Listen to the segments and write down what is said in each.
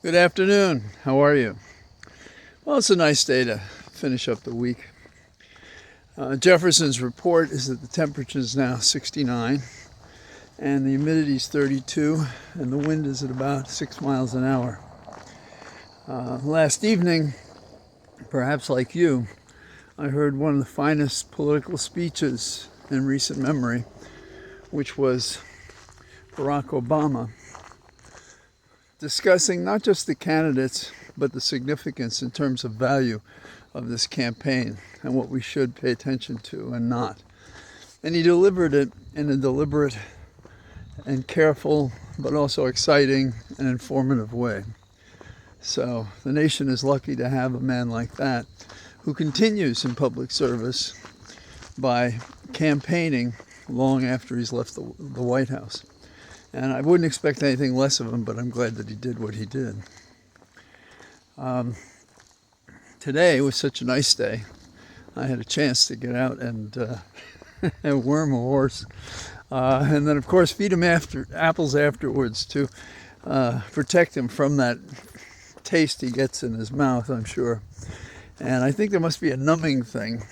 Good afternoon. How are you? Well, it's a nice day to finish up the week. Jefferson's report is that the temperature is now 69 and the humidity is 32 and the wind is at about 6 miles an hour. Last evening, perhaps like you, I heard one of the finest political speeches in recent memory, which was Barack Obama discussing not just the candidates, but the significance in terms of value of this campaign and what we should pay attention to and not. And he delivered it in a deliberate and careful, but also exciting and informative way. So the nation is lucky to have a man like that who continues in public service by campaigning long after he's left the White House. And I wouldn't expect anything less of him, but I'm glad that he did what he did. Today was such a nice day. I had a chance to get out and worm a horse. And then, of course, feed him apples afterwards to protect him from that taste he gets in his mouth, I'm sure. And I think there must be a numbing thing.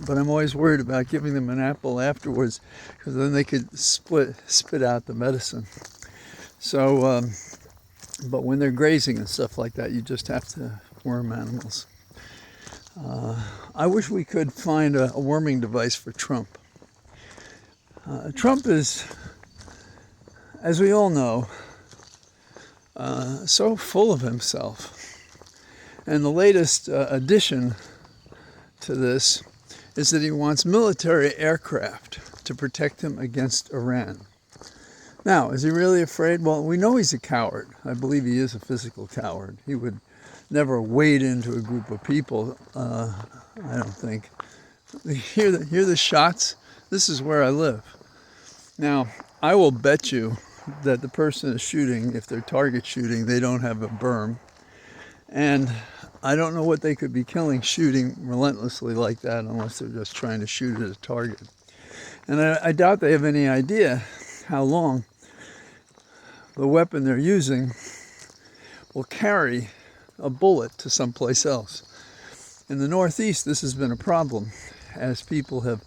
But I'm always worried about giving them an apple afterwards because then they could spit out the medicine. So, but when they're grazing and stuff like that, you just have to worm animals. I wish we could find a worming device for Trump. Trump is, as we all know, so full of himself. And the latest addition to this is that he wants military aircraft to protect him against Iran. Now, is he really afraid? Well, we know he's a coward. I believe he is a physical coward. He would never wade into a group of people, I don't think. Hear the shots? This is where I live. Now, I will bet you that the person is shooting, if they're target shooting, they don't have a berm. And I don't know what they could be shooting relentlessly like that unless they're just trying to shoot at a target. And I doubt they have any idea how long the weapon they're using will carry a bullet to someplace else. In the Northeast, this has been a problem. As people have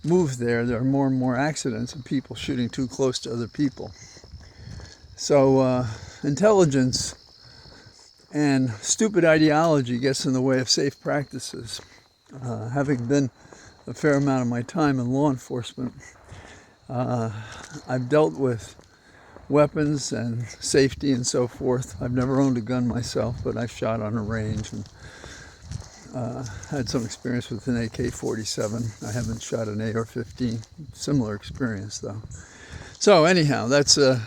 moved there are more and more accidents of people shooting too close to other people. So intelligence and stupid ideology gets in the way of safe practices. Having been a fair amount of my time in law enforcement, I've dealt with weapons and safety and so forth. I've never owned a gun myself, but I've shot on a range and had some experience with an AK-47. I haven't shot an AR-15. Similar experience, though. So anyhow, that's a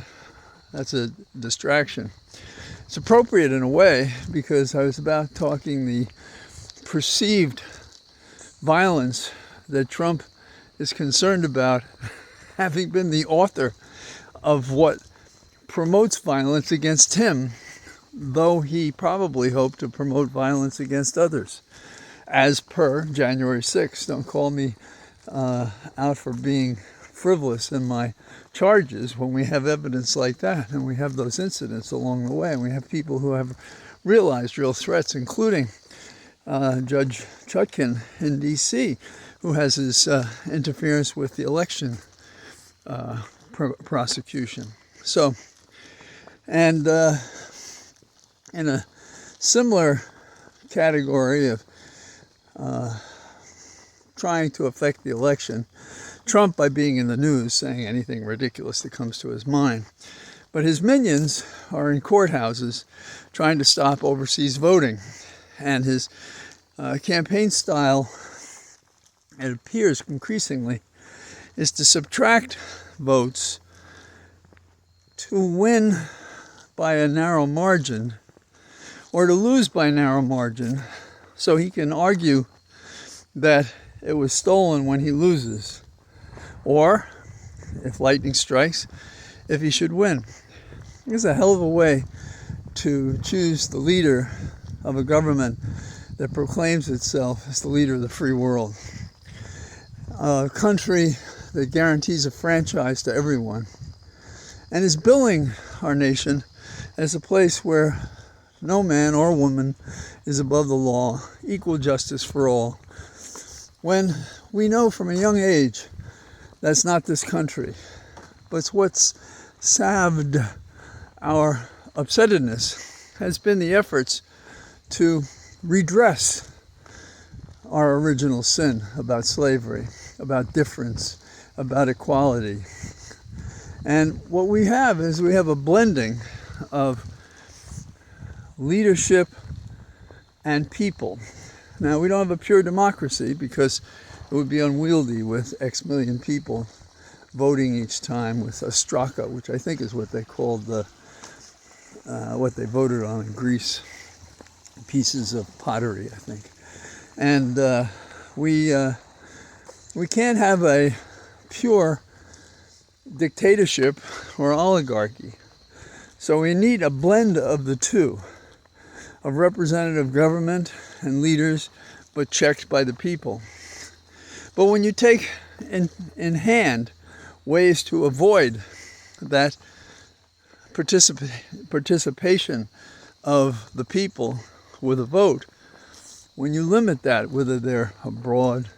distraction. It's appropriate in a way because I was about talking the perceived violence that Trump is concerned about, having been the author of what promotes violence against him, though he probably hoped to promote violence against others. As per January 6th, don't call me out for being frivolous in my charges when we have evidence like that and we have those incidents along the way and we have people who have realized real threats, including Judge Chutkan in D.C., who has his interference with the election prosecution. So, and in a similar category of trying to affect the election, Trump, by being in the news, saying anything ridiculous that comes to his mind. But his minions are in courthouses trying to stop overseas voting. And his campaign style, it appears increasingly, is to subtract votes to win by a narrow margin or to lose by a narrow margin so he can argue that it was stolen when he loses. Or, if lightning strikes, if he should win. It's a hell of a way to choose the leader of a government that proclaims itself as the leader of the free world. A country that guarantees a franchise to everyone and is billing our nation as a place where No man or woman is above the law, equal justice for all. When we know from a young age that's not this country, but what's salved our upsetness has been the efforts to redress our original sin about slavery, about difference, about equality. And what we have is we have a blending of leadership and people. Now, we don't have a pure democracy because it would be unwieldy with X million people voting each time with a straka, which I think is what they called what they voted on in Greece, pieces of pottery, I think. And we can't have a pure dictatorship or oligarchy. So we need a blend of the two, of representative government and leaders, but checked by the people. But when you take in hand ways to avoid that participation of the people with a vote, when you limit that, whether they're abroad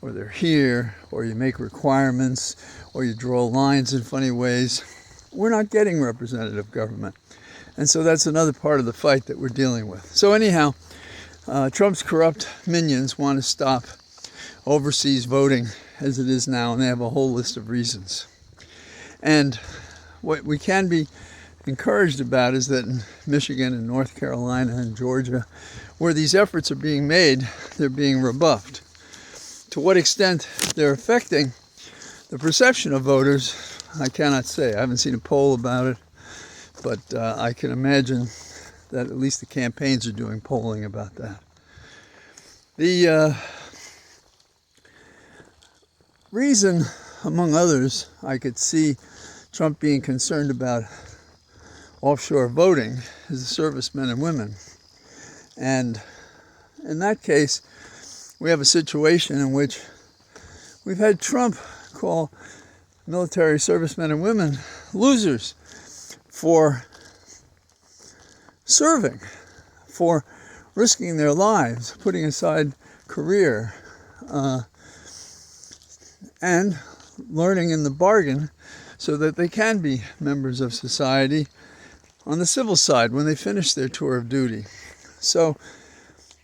or they're here, or you make requirements, or you draw lines in funny ways, we're not getting representative government. And so that's another part of the fight that we're dealing with. So anyhow, Trump's corrupt minions want to stop overseas voting as it is now, and they have a whole list of reasons. And what we can be encouraged about is that in Michigan and North Carolina and Georgia, where these efforts are being made, they're being rebuffed. To what extent they're affecting the perception of voters, I cannot say. I haven't seen a poll about it, but I can imagine that at least the campaigns are doing polling about that. The reason, among others, I could see Trump being concerned about offshore voting is the servicemen and women. And in that case, we have a situation in which we've had Trump call military servicemen and women losers for serving, for risking their lives, putting aside career, and learning in the bargain so that they can be members of society on the civil side when they finish their tour of duty. So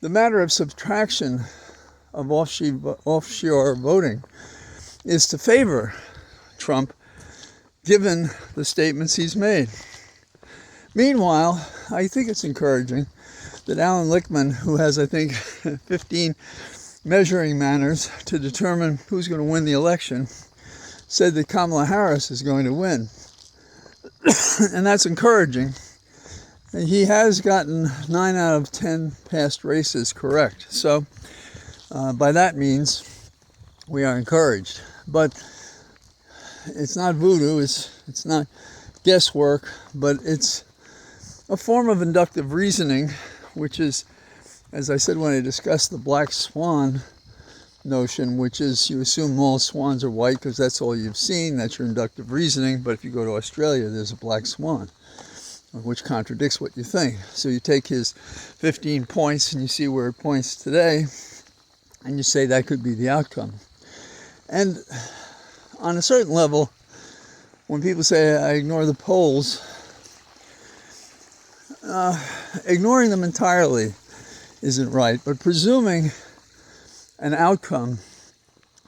the matter of subtraction of offshore voting is to favor Trump, given the statements he's made. Meanwhile, I think it's encouraging that Alan Lichtman, who has, I think, 15 measuring manners to determine who's going to win the election, said that Kamala Harris is going to win. And that's encouraging. He has gotten 9 out of 10 past races correct. So by that means, we are encouraged. But it's not voodoo, it's not guesswork, but it's a form of inductive reasoning, which is, as I said when I discussed the black swan notion, which is you assume all swans are white because that's all you've seen, that's your inductive reasoning, but if you go to Australia, there's a black swan, which contradicts what you think. So you take his 15 points and you see where it points today, and you say that could be the outcome. And on a certain level, when people say I ignore the polls, ignoring them entirely isn't right, but presuming an outcome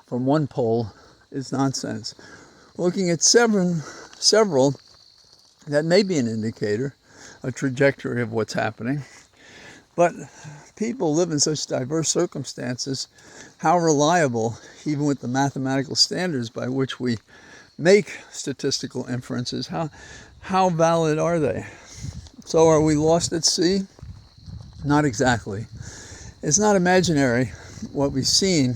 from one poll is nonsense. Looking at several that may be an indicator, a trajectory of what's happening, but people live in such diverse circumstances. How reliable, even with the mathematical standards by which we make statistical inferences, how valid are they? So are we lost at sea? Not exactly. It's not imaginary what we've seen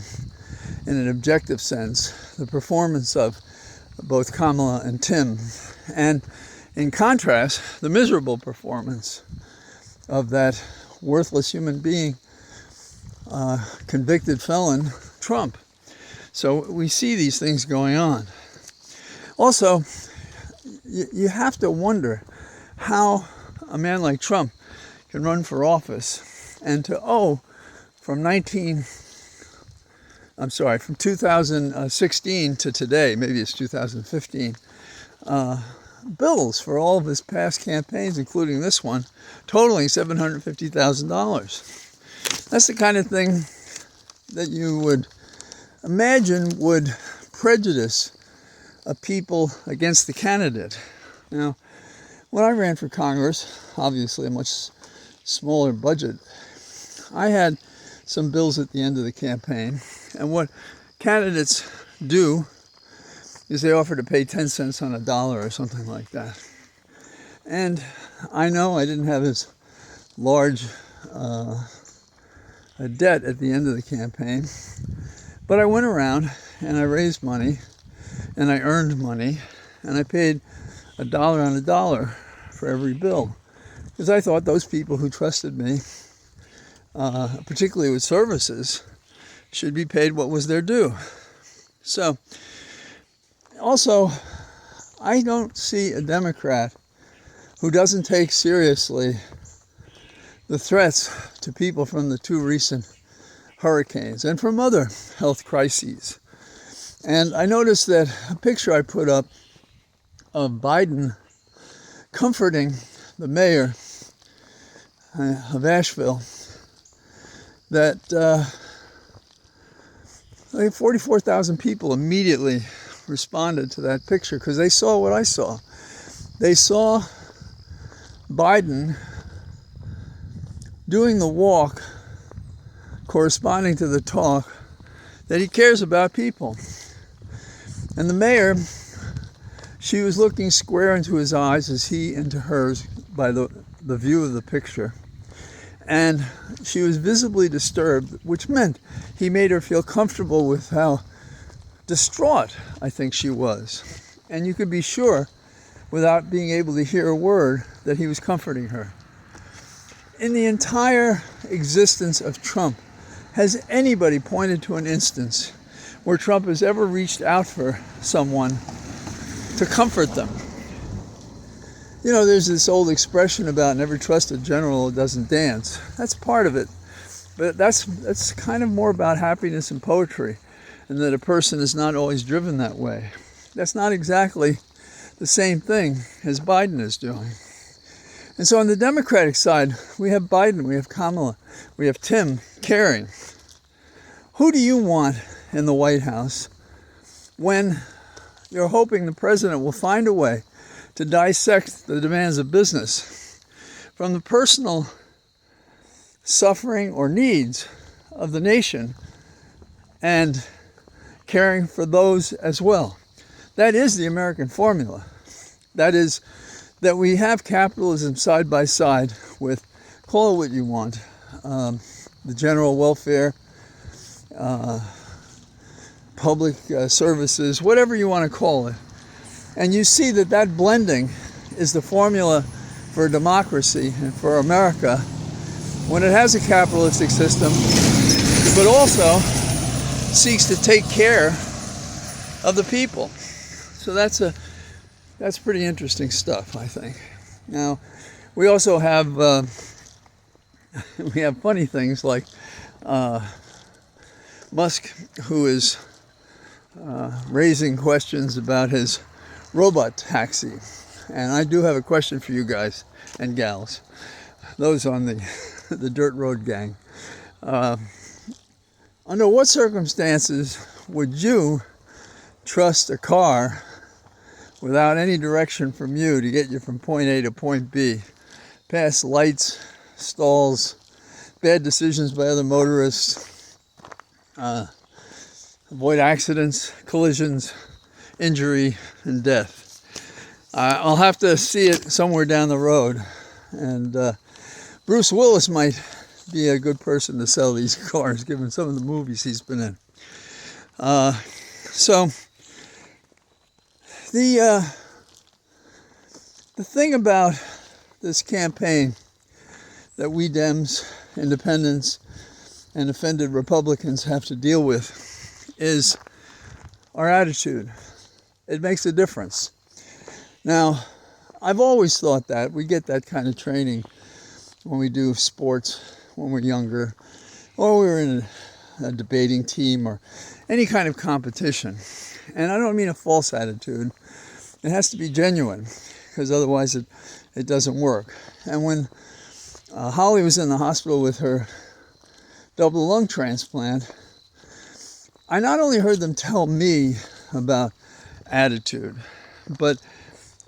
in an objective sense, the performance of both Kamala and Tim, and in contrast, the miserable performance of that worthless human being, convicted felon, Trump. So we see these things going on. Also, you have to wonder how a man like Trump can run for office and to owe from 2016 to today, maybe it's 2015, bills for all of his past campaigns, including this one, totaling $750,000. That's the kind of thing that you would imagine would prejudice a people against the candidate. Now, when I ran for Congress, obviously a much smaller budget, I had some bills at the end of the campaign, and what candidates do is they offer to pay 10 cents on a dollar or something like that. And I know I didn't have as large a debt at the end of the campaign, but I went around and I raised money and I earned money and I paid a dollar on a dollar for every bill, because I thought those people who trusted me, particularly with services, should be paid what was their due. So, also, I don't see a Democrat who doesn't take seriously the threats to people from the two recent hurricanes and from other health crises. And I noticed that a picture I put up of Biden comforting the mayor of Asheville, that 44,000 people immediately responded to that picture because they saw what I saw. They saw Biden doing the walk corresponding to the talk, that he cares about people. And the mayor, she was looking square into his eyes as he into hers by the view of the picture. And she was visibly disturbed, which meant he made her feel comfortable with how distraught I think she was. And you could be sure, without being able to hear a word, that he was comforting her. In the entire existence of Trump, has anybody pointed to an instance where Trump has ever reached out for someone to comfort them? You know, there's this old expression about never trust a general who doesn't dance. That's part of it. But that's kind of more about happiness and poetry, and that a person is not always driven that way. That's not exactly the same thing as Biden is doing. And so on the Democratic side, we have Biden, we have Kamala, we have Tim caring. Who do you want in the White House when you're hoping the president will find a way to dissect the demands of business from the personal suffering or needs of the nation and caring for those as well? That is the American formula. That is that we have capitalism side by side with, call it what you want, the general welfare, public services, whatever you want to call it. And you see that blending is the formula for democracy and for America when it has a capitalistic system, but also seeks to take care of the people. So that's pretty interesting stuff, I think. Now, we also have we have funny things like Musk, who is raising questions about his robot taxi. And I do have a question for you guys and gals, those on the dirt road gang. Under what circumstances would you trust a car without any direction from you to get you from point A to point B, past lights, stalls, bad decisions by other motorists, avoid accidents, collisions, injury, and death? I'll have to see it somewhere down the road. And Bruce Willis might be a good person to sell these cars, given some of the movies he's been in. So the thing about this campaign that we Dems, independents, and offended Republicans have to deal with is our attitude. It makes a difference. Now, I've always thought that. We get that kind of training when we do sports when we're younger, or we're in a debating team or any kind of competition. And I don't mean a false attitude. It has to be genuine, because otherwise it doesn't work. And when Holly was in the hospital with her double lung transplant, I not only heard them tell me about attitude, but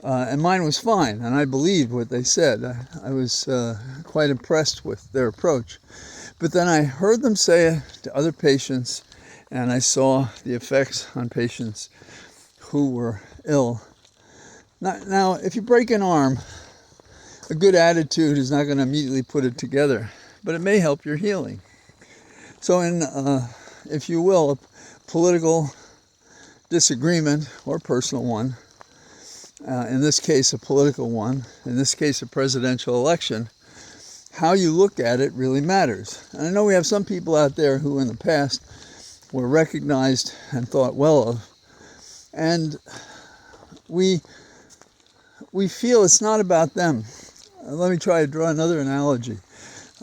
and mine was fine, and I believed what they said. I was quite impressed with their approach. But then I heard them say it to other patients, and I saw the effects on patients who were ill. Now, if you break an arm, a good attitude is not going to immediately put it together, but it may help your healing. So in, if you will, a political disagreement or personal one, in this case a political one, in this case a presidential election, how you look at it really matters. And I know we have some people out there who in the past were recognized and thought well of, and we feel it's not about them. Let me try to draw another analogy.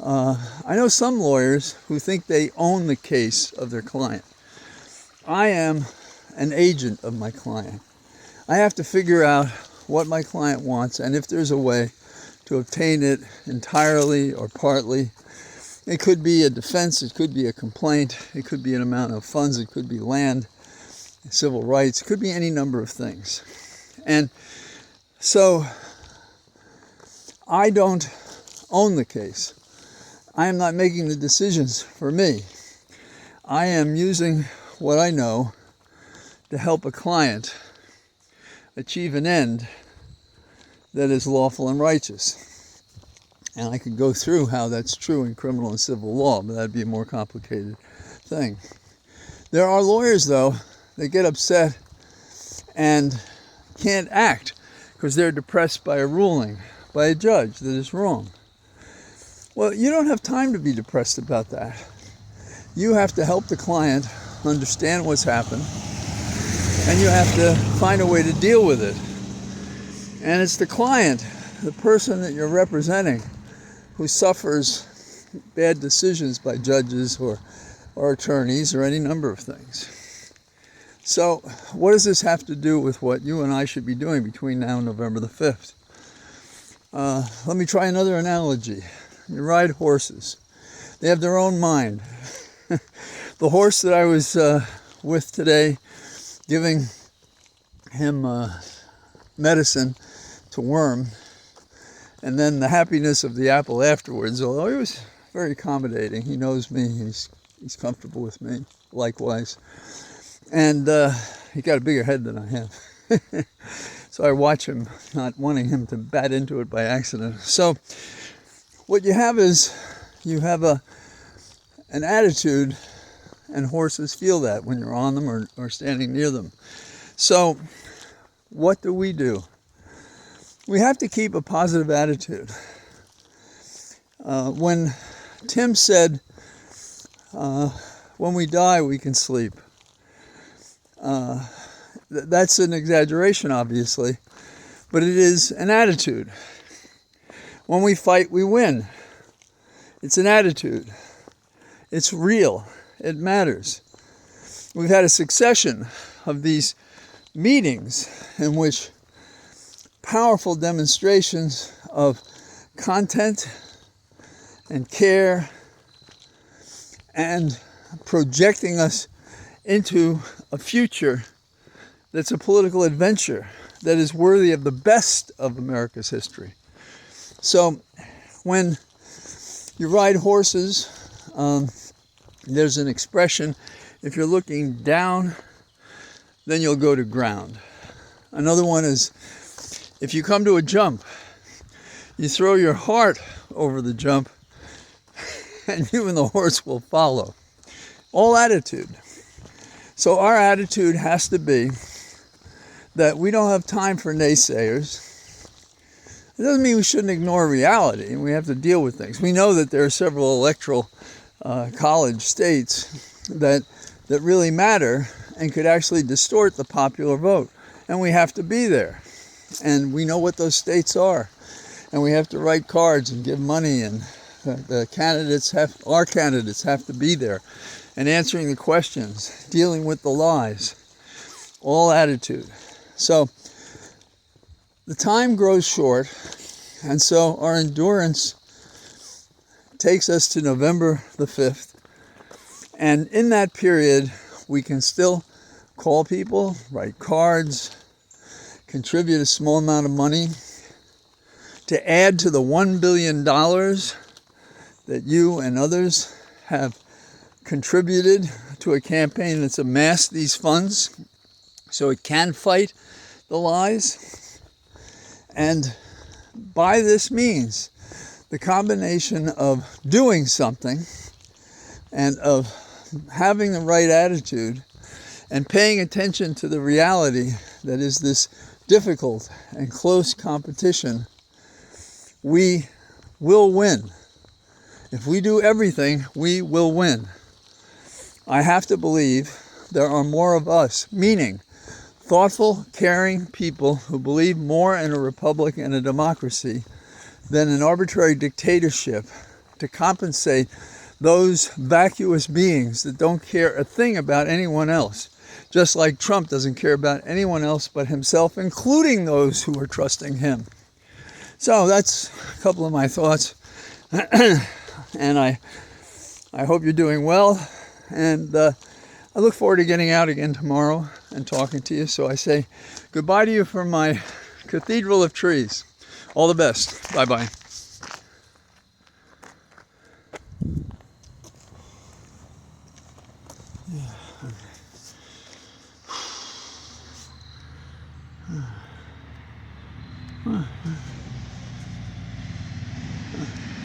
I know some lawyers who think they own the case of their client. I am an agent of my client. I have to figure out what my client wants, and if there's a way to obtain it entirely or partly. It could be a defense, it could be a complaint, it could be an amount of funds, it could be land, civil rights, it could be any number of things. And so I don't own the case. I am not making the decisions for me. I am using what I know to help a client achieve an end that is lawful and righteous. And I could go through how that's true in criminal and civil law, but that'd be a more complicated thing. There are lawyers, though, that get upset and can't act because they're depressed by a ruling by a judge that is wrong. Well, you don't have time to be depressed about that. You have to help the client understand what's happened, and you have to find a way to deal with it. And it's the client, the person that you're representing, who suffers bad decisions by judges or attorneys or any number of things. So what does this have to do with what you and I should be doing between now and November the 5th? Let me try another analogy. You ride horses. They have their own mind. The horse that I was with today, giving him medicine to worm, and then the happiness of the apple afterwards, although he was very accommodating. He knows me, he's comfortable with me, likewise. And he got a bigger head than I have. So I watch him, not wanting him to bat into it by accident. So what you have is, you have an attitude, and horses feel that when you're on them or standing near them. So what do? We have to keep a positive attitude. When Tim said, when we die, we can sleep. That's an exaggeration, obviously, but it is an attitude. When we fight, we win. It's an attitude. It's real. It matters. We've had a succession of these meetings in which powerful demonstrations of content and care and projecting us into a future that's a political adventure that is worthy of the best of America's history. So when you ride horses, there's an expression, if you're looking down, then you'll go to ground. Another one is, if you come to a jump, you throw your heart over the jump, and you and the horse will follow. All attitude. So our attitude has to be that we don't have time for naysayers. It doesn't mean we shouldn't ignore reality, and we have to deal with things. We know that there are several electoral college states that really matter and could actually distort the popular vote, and we have to be there. And we know what those states are. and we have to write cards and give money, and our candidates have to be there and answering the questions, dealing with the lies, all attitude. So the time grows short, and so our endurance takes us to November the 5th. And in that period, we can still call people, write cards, contribute a small amount of money to add to the $1 billion that you and others have contributed to a campaign that's amassed these funds so it can fight the lies. And by this means, the combination of doing something and of having the right attitude and paying attention to the reality that is this difficult and close competition, we will win. If we do everything, we will win. I have to believe there are more of us, meaning thoughtful, caring people who believe more in a republic and a democracy than an arbitrary dictatorship to compensate those vacuous beings that don't care a thing about anyone else, just like Trump doesn't care about anyone else but himself, including those who are trusting him. So that's a couple of my thoughts. And I hope you're doing well. And I look forward to getting out again tomorrow and talking to you. So I say goodbye to you from my cathedral of trees. All the best. Bye-bye. Yeah. Okay.